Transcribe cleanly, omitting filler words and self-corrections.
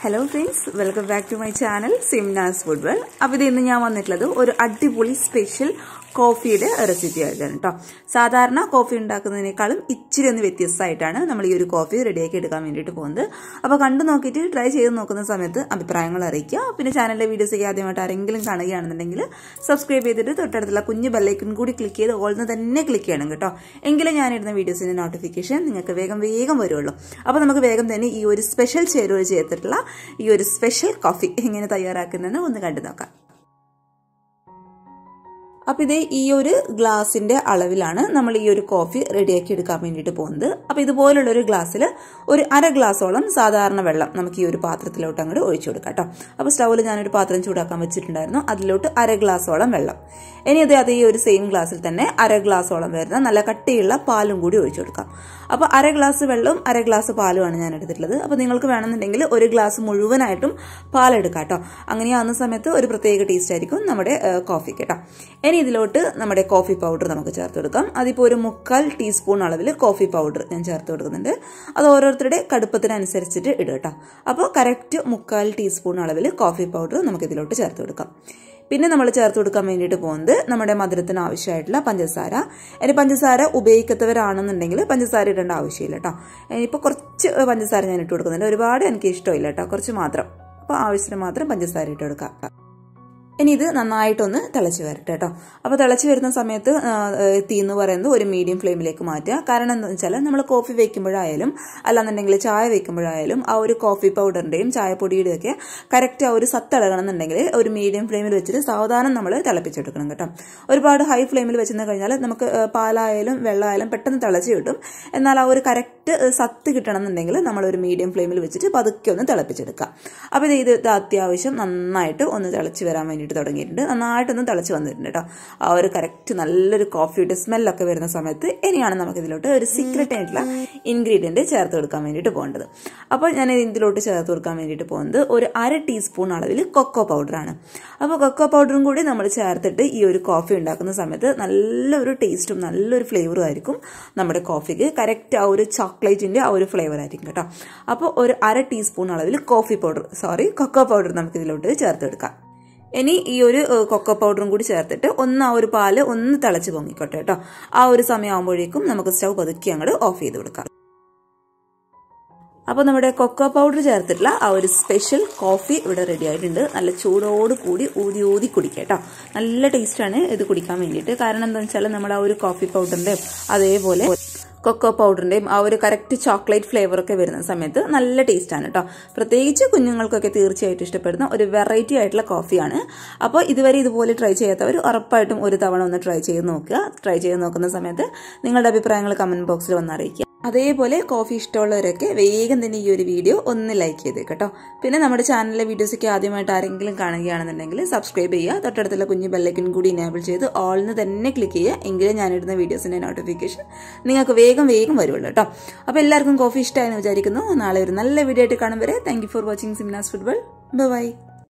Hello friends, welcome back to my channel Simna's Food World. അപ്പോൾ ഇന്ന് ഞാൻ വന്നിട്ടുള്ളത് ഒരു അടിപൊളി സ്പെഷ്യൽ കോഫിയുടെ റെസിപ്പി ആയിട്ടാണ് ട്ടോ. സാധാരണ കോഫി ഉണ്ടാക്കുന്നതിനേക്കാളും ഇച്ചിരി ഒന്ന് വ്യത്യസ്തമായിട്ടാണ് നമ്മൾ ഈ ഒരു കോഫി റെഡിയാക്കി എടുക്കാൻ വേണ്ടിയിട്ട് പോകുന്നത്. അപ്പോൾ കണ്ടു നോക്കിയിട്ട് ട്രൈ ചെയ്ത് നോക്കുന്ന സമയത്ത് അഭിപ്രായങ്ങൾ അറിയിക്കുക. പിന്നെ ചാനലിലെ വീഡിയോസ് ആദ്യമായിട്ട് ആരെങ്കിലും കാണുകയാണെന്നുണ്ടെങ്കിൽ സബ്സ്ക്രൈബ് ചെയ്തിട്ട് തൊട്ടടുത്തുള്ള കുഞ്ഞു ബെല്ലൈക്കൺ കൂടി ക്ലിക്ക് ചെയ്ത് ഓൾന്ന് തന്നെ ക്ലിക്ക് ചെയ്യണം കേട്ടോ. എങ്കിലും ഞാനിടുന്ന വീഡിയോസിന്റെ നോട്ടിഫിക്കേഷൻ നിങ്ങൾക്ക് വേഗം വരുള്ളൂ. അപ്പോൾ നമുക്ക് വേഗം തന്നെ ഈ ഒരു സ്പെഷ്യൽ ചേരുവ ചേർത്തിട്ടുള്ള ഈ ഒരു സ്പെഷ്യൽ കോഫി എങ്ങനെ തയ്യാറാക്കുന്നതെന്ന് ഒന്ന് കണ്ടു നോക്കാം. അപ്പോൾ ഇതേ ഈ ഒരു ഗ്ലാസിന്റെ അളവിലാണ് നമ്മൾ ഈ ഒരു കോഫി റെഡിയാക്കി എടുക്കാൻ വേണ്ടിയിട്ട് പോകുന്നത്. അപ്പോൾ ഇതുപോലുള്ള ഒരു ഗ്ലാസ്സിൽ ഒരു അര ഗ്ലാസോളം സാധാരണ വെള്ളം നമുക്ക് ഈ ഒരു പാത്രത്തിലോട്ട് അങ്ങോട്ട് ഒഴിച്ചു കൊടുക്കാം കേട്ടോ. അപ്പോൾ സ്റ്റൗവിൽ ഞാനൊരു പാത്രം ചൂടാക്കാൻ വെച്ചിട്ടുണ്ടായിരുന്നു. അതിലോട്ട് അര ഗ്ലാസോളം വെള്ളം. ഇനി അത് ഈ ഒരു സെയിം ഗ്ലാസ്സിൽ തന്നെ അര ഗ്ലാസോളം വരുന്ന നല്ല കട്ടിയുള്ള പാലും കൂടി ഒഴിച്ചു കൊടുക്കാം. അപ്പോൾ അര ഗ്ലാസ് വെള്ളവും അര ഗ്ലാസ് പാലുമാണ് ഞാൻ എടുത്തിട്ടുള്ളത്. അപ്പോൾ നിങ്ങൾക്ക് വേണമെന്നുണ്ടെങ്കിൽ ഒരു ഗ്ലാസ് മുഴുവനായിട്ടും പാലെടുക്കാം കേട്ടോ. അങ്ങനെയാവുന്ന സമയത്ത് ഒരു പ്രത്യേക ടേസ്റ്റ് ആയിരിക്കും നമ്മുടെ കോഫി കേട്ടോ. ഇനി ഇതിലോട്ട് നമ്മുടെ കോഫി പൗഡർ നമുക്ക് ചേർത്ത് കൊടുക്കാം. അതിപ്പോൾ ഒരു 1/4 ടീസ്പൂൺ അളവിൽ കോഫി പൗഡർ ഞാൻ ചേർത്ത് കൊടുക്കുന്നുണ്ട്. അത് ഓരോരുത്തരുടെ കടുപ്പത്തിനനുസരിച്ചിട്ട് ഇടുക കേട്ടോ. അപ്പോൾ കറക്റ്റ് 1/4 ടീസ്പൂൺ അളവിൽ കോഫി പൗഡർ നമുക്ക് ഇതിലോട്ട് ചേർത്ത് കൊടുക്കാം. പിന്നെ നമ്മൾ ചേർത്ത് കൊടുക്കാൻ വേണ്ടിയിട്ട് പോകുന്നത് നമ്മുടെ മധുരത്തിന് ആവശ്യമായിട്ടുള്ള പഞ്ചസാര. ഇനി പഞ്ചസാര ഉപയോഗിക്കാത്തവരാണെന്നുണ്ടെങ്കിൽ പഞ്ചസാര ഇടേണ്ട ആവശ്യമില്ല കേട്ടോ. ഇനിയിപ്പോൾ കുറച്ച് പഞ്ചസാര ഞാൻ ഇട്ട് കൊടുക്കുന്നുണ്ട്. ഒരുപാട് എനിക്ക് ഇഷ്ടമില്ല കേട്ടോ, കുറച്ച് മാത്രം. അപ്പോൾ ആവശ്യത്തിന് മാത്രം പഞ്ചസാര ഇട്ട് കൊടുക്കാം. ഇനി ഇത് നന്നായിട്ടൊന്ന് തിളച്ച് വരട്ടെ കേട്ടോ. അപ്പോൾ തിളച്ച് വരുന്ന സമയത്ത് തീ എന്ന് പറയുന്നത് ഒരു മീഡിയം ഫ്ലെയിമിലേക്ക് മാറ്റുക. കാരണം എന്താണെന്ന് വെച്ചാൽ നമ്മൾ കോഫി വയ്ക്കുമ്പോഴായാലും അല്ലാന്നുണ്ടെങ്കിൽ ചായ വയ്ക്കുമ്പോഴായാലും ആ ഒരു കോഫി പൗഡറിന്റെയും ചായപ്പൊടിയുടെയും ഒക്കെ കറക്റ്റ് ആ ഒരു സത്തിളകണം എന്നുണ്ടെങ്കിൽ ഒരു മീഡിയം ഫ്ലെയിമിൽ വെച്ചിട്ട് സാവധാനം നമ്മൾ തിളപ്പിച്ചെടുക്കണം കേട്ടോ. ഒരുപാട് ഹൈ ഫ്ലെയിമിൽ വെച്ചെന്ന് കഴിഞ്ഞാൽ നമുക്ക് പാലായാലും വെള്ളമായാലും പെട്ടെന്ന് തിളച്ച് കിട്ടും. എന്നാൽ ആ ഒരു കറക്റ്റ് സത്ത് കിട്ടണം എന്നുണ്ടെങ്കിൽ നമ്മൾ ഒരു മീഡിയം ഫ്ലെയിമിൽ വെച്ചിട്ട് പതുക്കെ ഒന്ന് തിളപ്പിച്ചെടുക്കാം. അപ്പോൾ ഇത് അത്യാവശ്യം നന്നായിട്ട് ഒന്ന് തിളച്ച് വരാൻ വേണ്ടി തുടങ്ങിയിട്ടുണ്ട്. നന്നായിട്ടൊന്ന് തിളച്ച് വന്നിട്ടുണ്ട് കേട്ടോ. ആ ഒരു കറക്റ്റ് നല്ലൊരു കോഫിയുടെ സ്മെല്ലൊക്കെ വരുന്ന സമയത്ത് ഇനിയാണ് നമുക്ക് ഇതിലോട്ട് ഒരു സീക്രട്ട് ആയിട്ടുള്ള ഇൻഗ്രീഡിയന്റ് ചേർത്ത് കൊടുക്കാൻ വേണ്ടിയിട്ട് പോകേണ്ടത്. അപ്പോൾ ഞാൻ ഇതിലോട്ട് ചേർത്ത് കൊടുക്കാൻ വേണ്ടിയിട്ട് പോകുന്നത് ഒരു അര ടീസ്പൂൺ അളവിൽ കൊക്കോ പൗഡറാണ്. അപ്പോൾ കൊക്കോ പൗഡറും കൂടി നമ്മൾ ചേർത്തിട്ട് ഈ ഒരു കോഫി ഉണ്ടാക്കുന്ന സമയത്ത് നല്ലൊരു ടേസ്റ്റും നല്ലൊരു ഫ്ലേവറും ആയിരിക്കും നമ്മുടെ കോഫിക്ക്. കറക്റ്റ് ആ ഒരു ചോക്ലേറ്റിന്റെ ആ ഒരു ഫ്ലേവർ ആയിരിക്കും കേട്ടോ. അപ്പോൾ ഒരു അര ടീസ്പൂൺ അളവിൽ കൊക്കോ പൗഡർ നമുക്ക് ഇതിലോട്ട് ചേർത്ത് കൊടുക്കാം. ഇനി ഈ ഒരു കൊക്കോ പൗഡറും കൂടി ചേർത്തിട്ട് ആ ഒരു പാല് ഒന്ന് തിളച്ച് പൊങ്ങിക്കോട്ടെ കേട്ടോ. ആ ഒരു സമയമാകുമ്പോഴേക്കും നമുക്ക് സ്റ്റൗ പതുക്കി അങ്ങോട്ട് ഓഫ് ചെയ്ത് കൊടുക്കാം. അപ്പോൾ നമ്മുടെ കൊക്കോ പൗഡർ ചേർത്തിട്ടുള്ള ആ ഒരു സ്പെഷ്യൽ കോഫി ഇവിടെ റെഡി ആയിട്ടുണ്ട്. നല്ല ചൂടോട് കൂടി ഊതി കുടിക്കാം കേട്ടോ. നല്ല ടേസ്റ്റാണ് ഇത് കുടിക്കാൻ വേണ്ടിയിട്ട്. കാരണം എന്താണെന്ന് വെച്ചാൽ നമ്മൾ ആ ഒരു കോഫി പൗഡറിന്റെയും അതേപോലെ കൊക്കോ പൗഡറിന്റെയും ആ ഒരു കറക്റ്റ് ചോക്ലേറ്റ് ഫ്ലേവർ ഒക്കെ വരുന്ന സമയത്ത് നല്ല ടേസ്റ്റാണ് കേട്ടോ. പ്രത്യേകിച്ച് കുഞ്ഞുങ്ങൾക്കൊക്കെ തീർച്ചയായിട്ടും ഇഷ്ടപ്പെടുന്ന ഒരു വെറൈറ്റി ആയിട്ടുള്ള കോഫിയാണ്. അപ്പോൾ ഇതുവരെ ഇതുപോലെ ട്രൈ ചെയ്യാത്തവർ ഉറപ്പായിട്ടും ഒരു തവണ ഒന്ന് ട്രൈ ചെയ്ത് നോക്കുക. ട്രൈ ചെയ്ത് നോക്കുന്ന സമയത്ത് നിങ്ങളുടെ അഭിപ്രായങ്ങൾ കമന്റ് ബോക്സിൽ വന്ന് അറിയിക്കുക. അതേപോലെ കോഫി ഇഷ്ടമുള്ളവരൊക്കെ വേഗം തന്നെ ഈ ഒരു വീഡിയോ ഒന്ന് ലൈക്ക് ചെയ്തേ കേട്ടോ. പിന്നെ നമ്മുടെ ചാനലിലെ വീഡിയോസൊക്കെ ആദ്യമായിട്ട് ആരെങ്കിലും കാണുകയാണെന്നുണ്ടെങ്കിൽ സബ്സ്ക്രൈബ് ചെയ്യുക. തൊട്ടടുത്തുള്ള കുഞ്ഞു ബെല്ലൈക്കൺ കൂടി എനേബിൾ ചെയ്ത് ഓൾന്ന് തന്നെ ക്ലിക്ക് ചെയ്യുക. എങ്കിലും ഞാനിടുന്ന വീഡിയോസിന്റെ നോട്ടിഫിക്കേഷൻ നിങ്ങൾക്ക് വേഗം വരുള്ളൂ കേട്ടോ. അപ്പോൾ എല്ലാവർക്കും കോഫി ഇഷ്ടമായെന്ന് വിചാരിക്കുന്നു. നാളെ ഒരു നല്ല വീഡിയോ ആയിട്ട് കാണും വരെ thank you for watching Simna's food world. By.